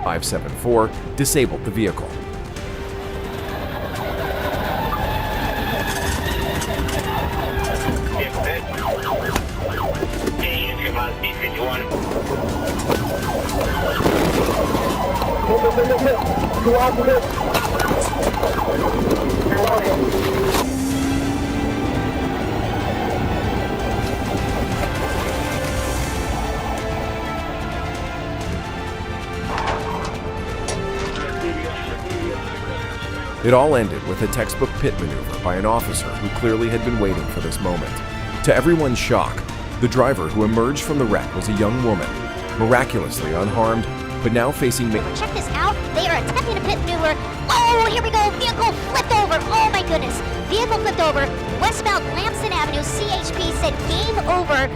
574 disabled the vehicle. It all ended with a textbook pit maneuver by an officer who clearly had been waiting for this moment. To everyone's shock, the driver who emerged from the wreck was a young woman, miraculously unharmed, but now facing Check this out. They are attempting a pit maneuver. Oh, here we go. Vehicle flipped over. Oh my goodness. Vehicle flipped over. Westbound Lamson Avenue. CHP said game over.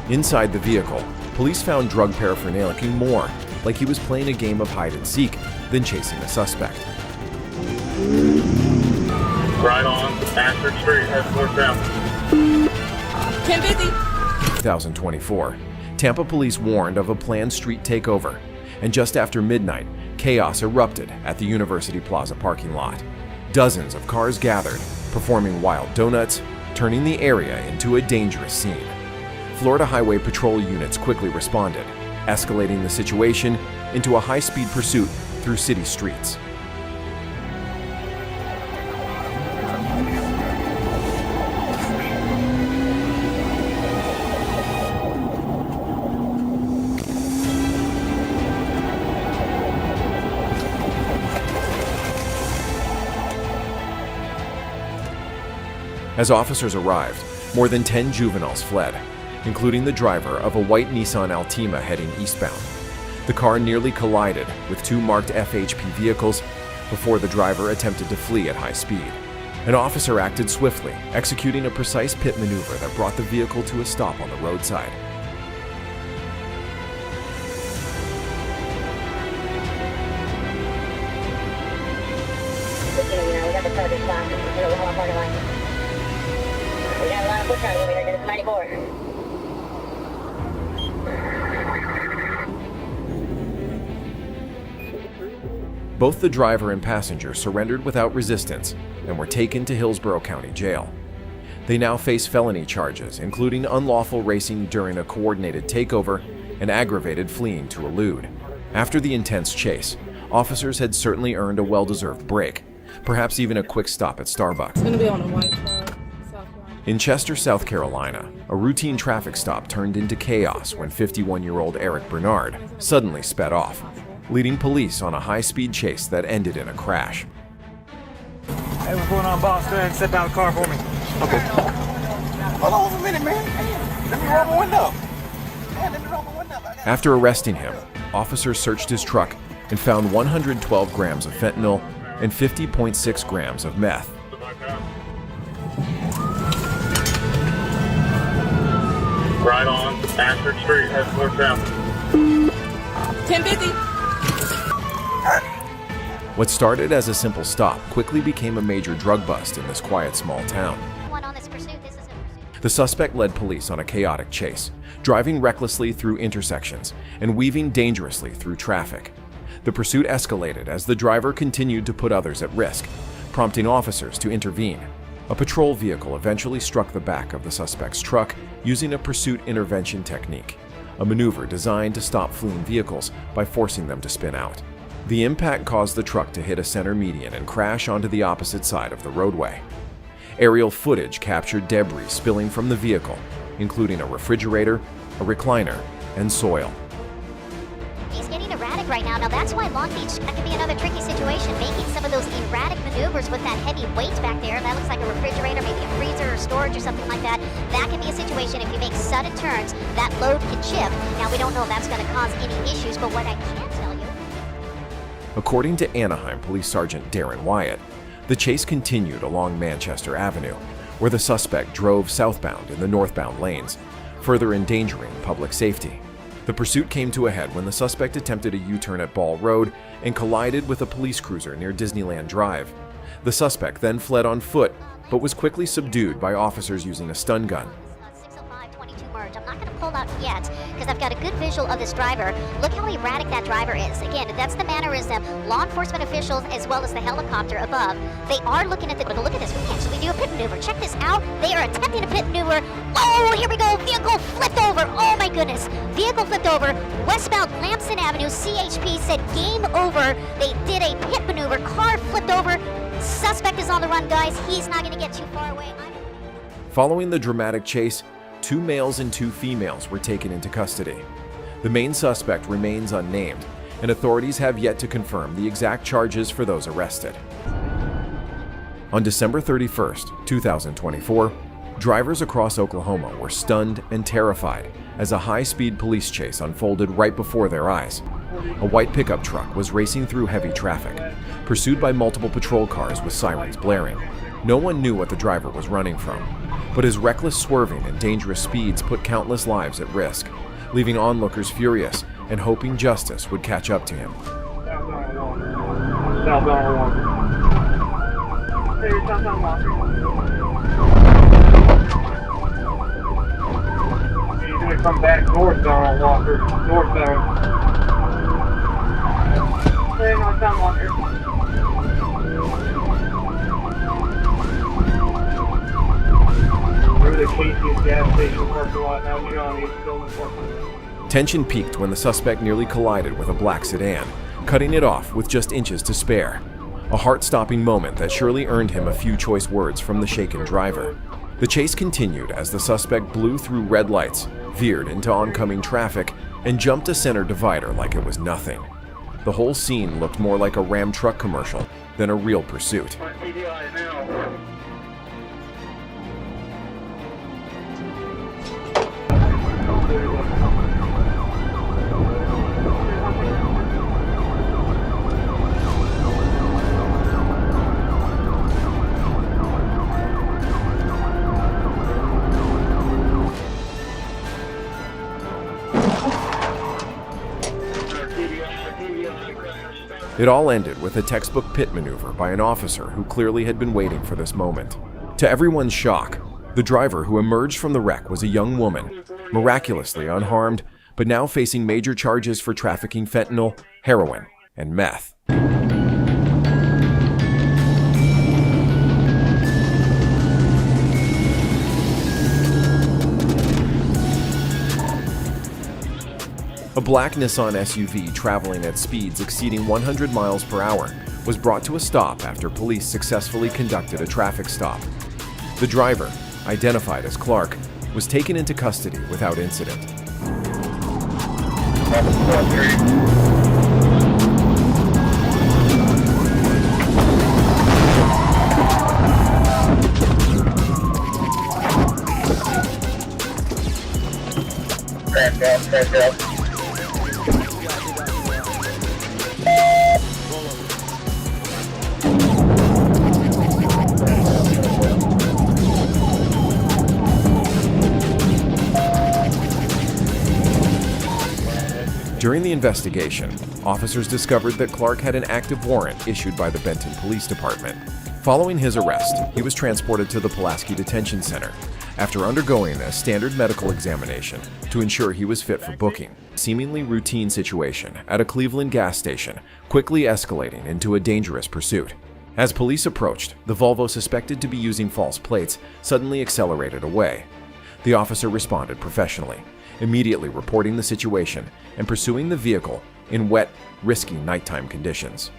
Inside the vehicle, police found drug paraphernalia looking more like he was playing a game of hide and seek than chasing a suspect. Right on Ashford Street, head northbound. 1050. 2024, Tampa police warned of a planned street takeover, and just after midnight, chaos erupted at the University Plaza parking lot. Dozens of cars gathered, performing wild donuts, turning the area into a dangerous scene. Florida Highway Patrol units quickly responded, escalating the situation into a high-speed pursuit through city streets. As officers arrived, more than 10 juveniles fled, including the driver of a white Nissan Altima heading eastbound. The car nearly collided with two marked FHP vehicles before the driver attempted to flee at high speed. An officer acted swiftly, executing a precise pit maneuver that brought the vehicle to a stop on the roadside. We got the target spot. We're well on party line. We got a lot of foot traffic over here. It's 94. Both the driver and passenger surrendered without resistance and were taken to Hillsborough County Jail. They now face felony charges, including unlawful racing during a coordinated takeover and aggravated fleeing to elude. After the intense chase, officers had certainly earned a well-deserved break, perhaps even a quick stop at Starbucks. It's gonna be on a white flag, South Carolina. In Chester, South Carolina, a routine traffic stop turned into chaos when 51-year-old Eric Bernard suddenly sped off, leading police on a high-speed chase that ended in a crash. Hey, what's going on, boss? Go ahead and set down the car for me. Okay. Hold on for a minute, man. Let me roll my window. Man, let me roll my window. After arresting him, officers searched his truck and found 112 grams of fentanyl and 50.6 grams of meth. Right on Ashford Street, head northbound. 1050. What started as a simple stop quickly became a major drug bust in this quiet small town. One on this pursuit. This is a pursuit. The suspect led police on a chaotic chase, driving recklessly through intersections and weaving dangerously through traffic. The pursuit escalated as the driver continued to put others at risk, prompting officers to intervene. A patrol vehicle eventually struck the back of the suspect's truck using a pursuit intervention technique, a maneuver designed to stop fleeing vehicles by forcing them to spin out. The impact caused the truck to hit a center median and crash onto the opposite side of the roadway. Aerial footage captured debris spilling from the vehicle, including a refrigerator, a recliner, and soil. He's getting erratic right now. Now that's why Long Beach, that could be another tricky situation, making some of those erratic maneuvers with that heavy weight back there. That looks like a refrigerator, maybe a freezer or storage or something like that. That can be a situation if you make sudden turns, that load can shift. Now we don't know if that's going to cause any issues, but what I can tell you. According to Anaheim Police Sergeant Darren Wyatt, the chase continued along Manchester Avenue, where the suspect drove southbound in the northbound lanes, further endangering public safety. The pursuit came to a head when the suspect attempted a U-turn at Ball Road and collided with a police cruiser near Disneyland Drive. The suspect then fled on foot, but was quickly subdued by officers using a stun gun. 605-22 merge. I'm not going to pull out yet because I've got a good visual of this driver. Look how erratic that driver is. Again, that's the mannerism. Law enforcement officials as well as the helicopter above, they are looking at the... Look at this. We can actually do a pit maneuver. Check this out. They are attempting a pit maneuver. Oh, here we go. Vehicle flipped over. Oh my goodness. Vehicle flipped over. Westbound Lamson Avenue. CHP said game over. They did a pit maneuver. Car flipped over. Suspect is on the run, guys. He's not going to get too far away. Following the dramatic chase, 2 males and 2 females were taken into custody. The main suspect remains unnamed, and authorities have yet to confirm the exact charges for those arrested. On December 31st, 2024, drivers across Oklahoma were stunned and terrified as a high-speed police chase unfolded right before their eyes. A white pickup truck was racing through heavy traffic, pursued by multiple patrol cars with sirens blaring. No one knew what the driver was running from, but his reckless swerving and dangerous speeds put countless lives at risk, leaving onlookers furious and hoping justice would catch up to him. Southbound 1. Hey, southbound Walker. He's going to come back northbound on Walker. Northbound. Hey, northbound Walker. We're the Casey's gas station parking lot now, Johnny's building parking lot. Tension peaked when the suspect nearly collided with a black sedan, cutting it off with just inches to spare. A heart-stopping moment that surely earned him a few choice words from the shaken driver. The chase continued as the suspect blew through red lights, veered into oncoming traffic, and jumped a center divider like it was nothing. The whole scene looked more like a Ram truck commercial than a real pursuit. It all ended with a textbook pit maneuver by an officer who clearly had been waiting for this moment. To everyone's shock, the driver who emerged from the wreck was a young woman, miraculously unharmed, but now facing major charges for trafficking fentanyl, heroin, and meth. A black Nissan SUV traveling at speeds exceeding 100 miles per hour was brought to a stop after police successfully conducted a traffic stop. The driver, identified as Clark, was taken into custody without incident. Crash out. During the investigation, officers discovered that Clark had an active warrant issued by the Benton Police Department. Following his arrest, he was transported to the Pulaski Detention Center after undergoing a standard medical examination to ensure he was fit for booking. A seemingly routine situation at a Cleveland gas station, quickly escalating into a dangerous pursuit. As police approached, the Volvo suspected to be using false plates suddenly accelerated away. The officer responded professionally, immediately reporting the situation and pursuing the vehicle in wet, risky nighttime conditions.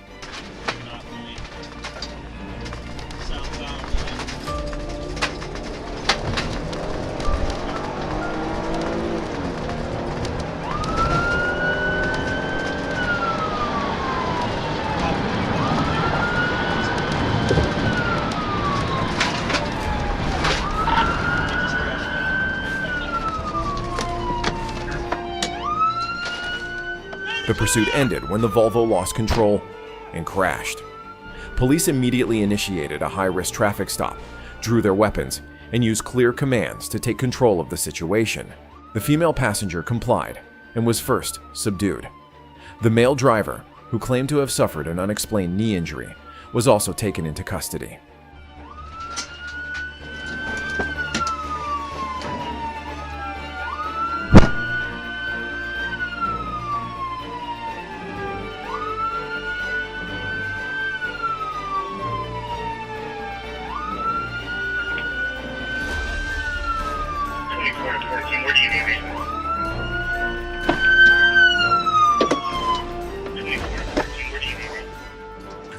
The pursuit ended when the Volvo lost control and crashed. Police immediately initiated a high-risk traffic stop, drew their weapons, and used clear commands to take control of the situation. The female passenger complied, and was first subdued. The male driver, who claimed to have suffered an unexplained knee injury, was also taken into custody. Where do you need me?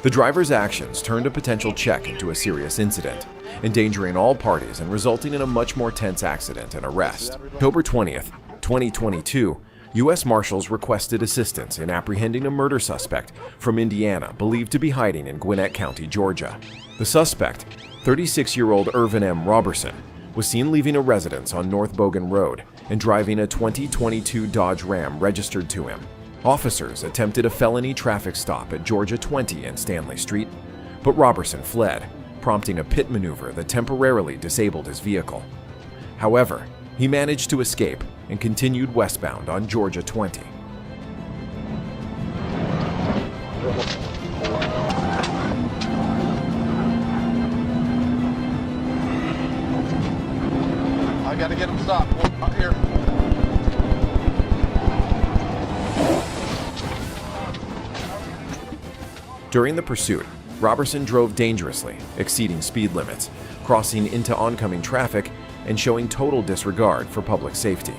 The driver's actions turned a potential check into a serious incident, endangering all parties and resulting in a much more tense accident and arrest. October 20th, 2022, U.S. Marshals requested assistance in apprehending a murder suspect from Indiana believed to be hiding in Gwinnett County, Georgia. The suspect, 36-year-old Irvin M. Robertson, was seen leaving a residence on North Bogan Road and driving a 2022 Dodge Ram registered to him. Officers attempted a felony traffic stop at Georgia 20 and Stanley Street, but Robertson fled, prompting a pit maneuver that temporarily disabled his vehicle. However, he managed to escape and continued westbound on Georgia 20. I gotta get him stopped. Up here. During the pursuit, Robertson drove dangerously, exceeding speed limits, crossing into oncoming traffic, and showing total disregard for public safety.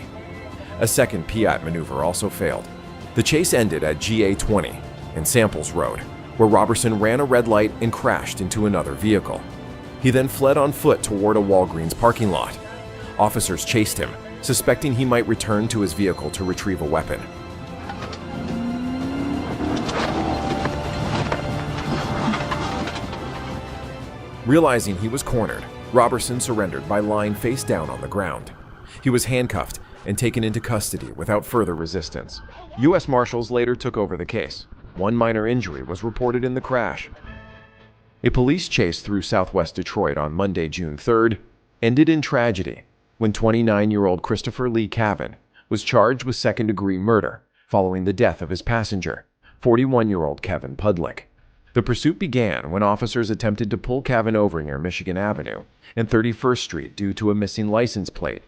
A second Piat maneuver also failed. The chase ended at GA 20 and Samples Road, where Robertson ran a red light and crashed into another vehicle. He then fled on foot toward a Walgreens parking lot. Officers chased him, suspecting he might return to his vehicle to retrieve a weapon. Realizing he was cornered, Robertson surrendered by lying face down on the ground. He was handcuffed and taken into custody without further resistance. U.S. Marshals later took over the case. One minor injury was reported in the crash. A police chase through southwest Detroit on Monday, June 3rd, ended in tragedy when 29-year-old Christopher Lee Cavan was charged with second-degree murder following the death of his passenger, 41-year-old Kevin Pudlick. The pursuit began when officers attempted to pull Cavan over near Michigan Avenue and 31st Street due to a missing license plate.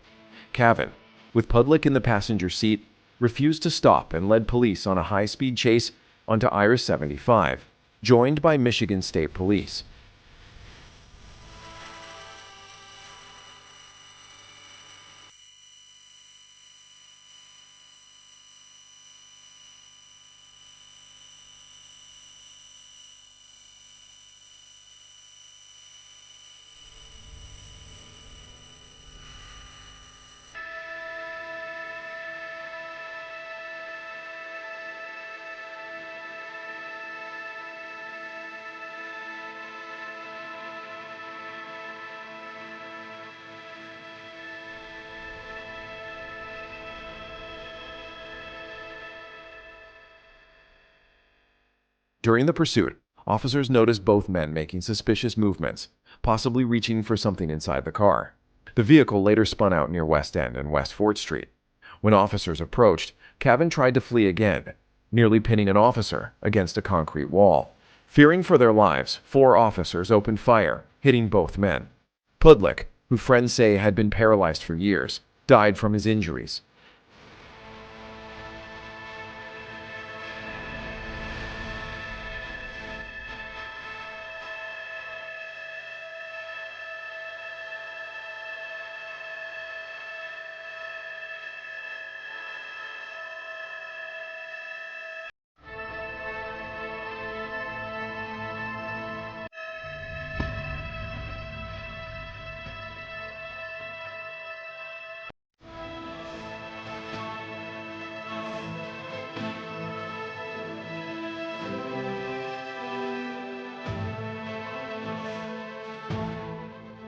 Cavan, with Pudlick in the passenger seat, refused to stop and led police on a high-speed chase onto Iris 75, joined by Michigan State Police. During the pursuit, officers noticed both men making suspicious movements, possibly reaching for something inside the car. The vehicle later spun out near West End and West 4th Street. When officers approached, Cavan tried to flee again, nearly pinning an officer against a concrete wall. Fearing for their lives, 4 officers opened fire, hitting both men. Pudlick, who friends say had been paralyzed for years, died from his injuries.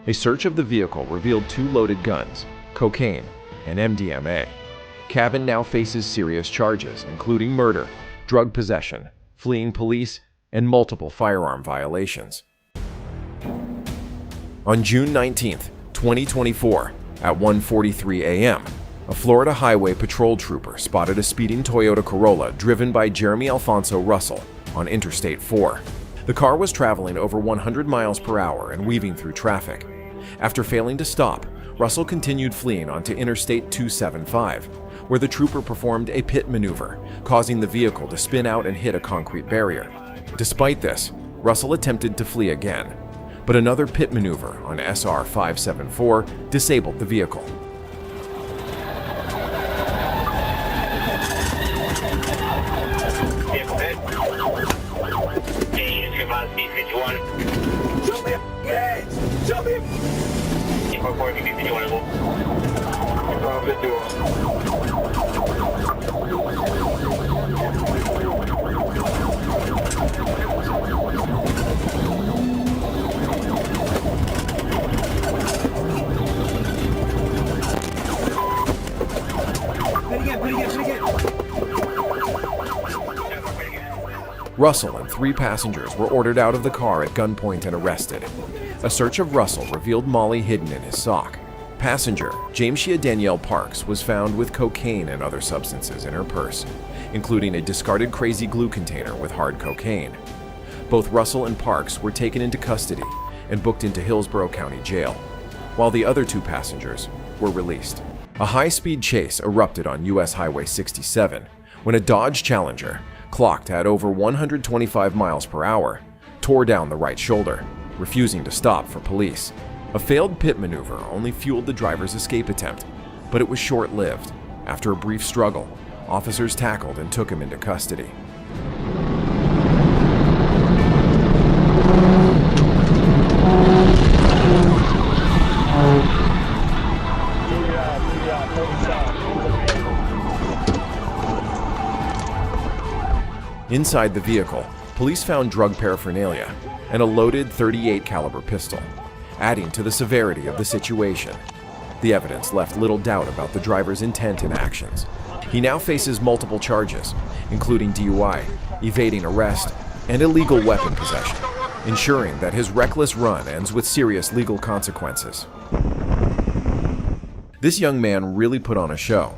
A search of the vehicle revealed 2 loaded guns, cocaine, and MDMA. Cavan now faces serious charges, including murder, drug possession, fleeing police, and multiple firearm violations. On June 19, 2024, at 1:43 a.m., a A Florida Highway Patrol trooper spotted a speeding Toyota Corolla driven by Jeremy Alfonso Russell on Interstate 4. The car was traveling over 100 miles per hour and weaving through traffic. After failing to stop, Russell continued fleeing onto Interstate 275, where the trooper performed a pit maneuver, causing the vehicle to spin out and hit a concrete barrier. Despite this, Russell attempted to flee again, but another pit maneuver on SR 574 disabled the vehicle. Russell and 3 passengers were ordered out of the car at gunpoint and arrested. A search of Russell revealed Molly hidden in his sock. Passenger Jameshia Danielle Parks was found with cocaine and other substances in her purse, including a discarded crazy glue container with hard cocaine. Both Russell and Parks were taken into custody and booked into Hillsborough County Jail, while the other 2 passengers were released. A high-speed chase erupted on US Highway 67 when a Dodge Challenger, clocked at over 125 miles per hour, tore down the right shoulder, refusing to stop for police. A failed pit maneuver only fueled the driver's escape attempt, but it was short-lived. After a brief struggle, officers tackled and took him into custody. Inside the vehicle, police found drug paraphernalia and a loaded .38 caliber pistol, adding to the severity of the situation. The evidence left little doubt about the driver's intent and actions. He now faces multiple charges, including DUI, evading arrest, and illegal weapon possession, ensuring that his reckless run ends with serious legal consequences. This young man really put on a show,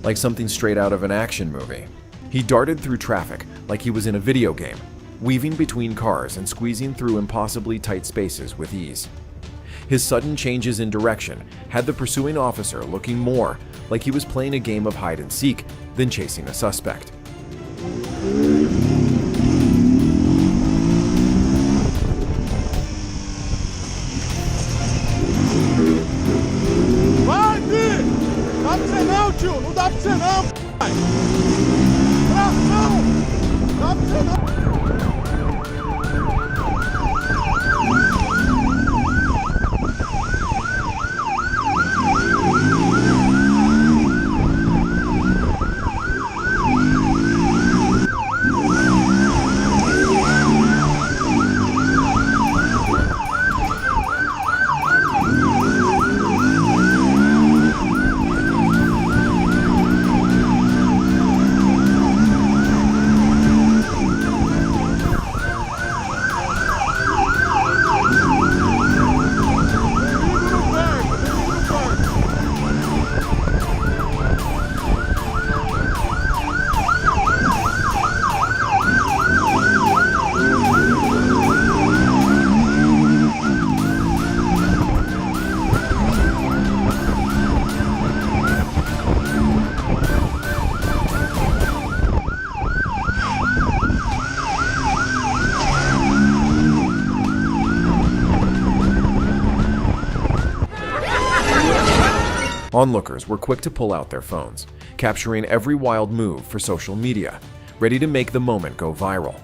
like something straight out of an action movie. He darted through traffic like he was in a video game, weaving between cars and squeezing through impossibly tight spaces with ease. His sudden changes in direction had the pursuing officer looking more like he was playing a game of hide and seek than chasing a suspect. Vai, Bi! Dá pra você não, tio! Não dá pra você não, pai! Tração! Dá pra você não! Onlookers were quick to pull out their phones, capturing every wild move for social media, ready to make the moment go viral.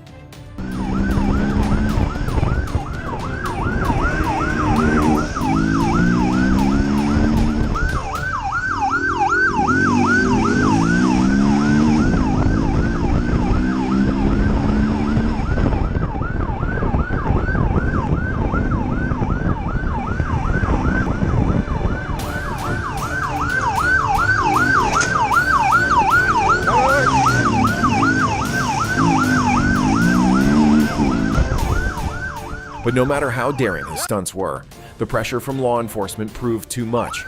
But no matter how daring his stunts were, the pressure from law enforcement proved too much.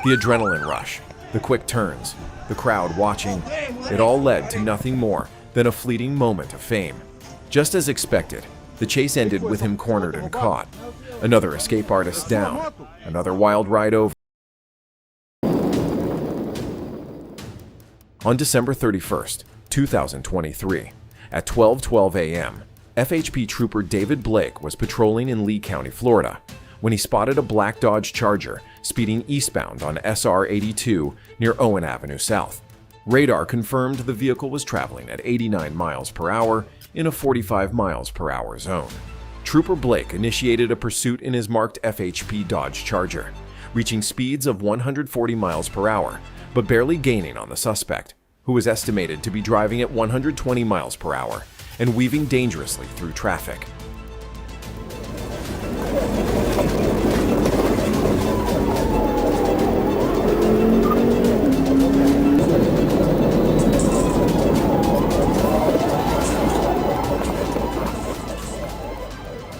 The adrenaline rush, The quick turns, the crowd watching, it all led to nothing more than a fleeting moment of fame. Just as expected, the chase ended with him cornered and caught. Another escape artist down, another wild ride over. On December 31st, 2023, at 12:12 a.m., FHP Trooper David Blake was patrolling in Lee County, Florida, when he spotted a black Dodge Charger speeding eastbound on SR 82 near Owen Avenue South. Radar confirmed the vehicle was traveling at 89 miles per hour in a 45 miles per hour zone. Trooper Blake initiated a pursuit in his marked FHP Dodge Charger, reaching speeds of 140 miles per hour, but barely gaining on the suspect, who was estimated to be driving at 120 miles per hour and weaving dangerously through traffic.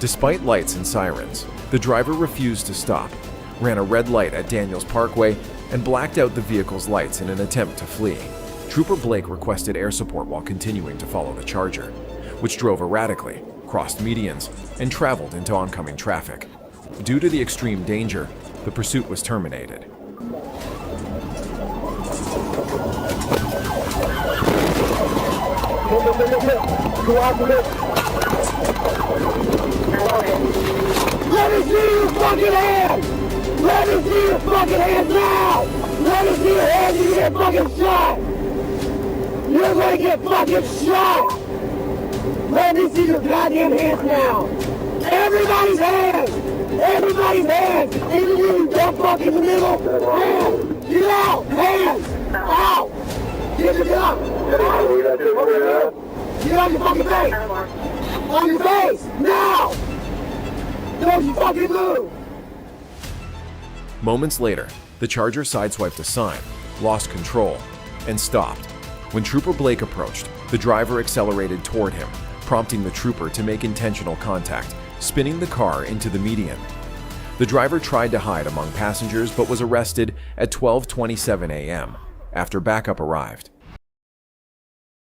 Despite lights and sirens, the driver refused to stop, ran a red light at Daniels Parkway, and blacked out the vehicle's lights in an attempt to flee. Trooper Blake requested air support while continuing to follow the Charger, which drove erratically, crossed medians, and traveled into oncoming traffic. Due to the extreme danger, the pursuit was terminated. Let me see your fucking hands! Let me see your fucking hands now! Let me see your hands, you get fucking shot! You're gonna get fucking shot! Let me see your goddamn hands now! Everybody's hands! Everybody's hands! Even you dumb fuck in the middle! Hands! Get out! Hands! Out! Get your gun! Get on your fucking face! On your face! Now! Don't you fucking move! Moments later, the Charger sideswiped a sign, lost control, and stopped. When Trooper Blake approached, the driver accelerated toward him, prompting the trooper to make intentional contact, spinning the car into the median. The driver tried to hide among passengers but was arrested at 12:27 a.m. after backup arrived.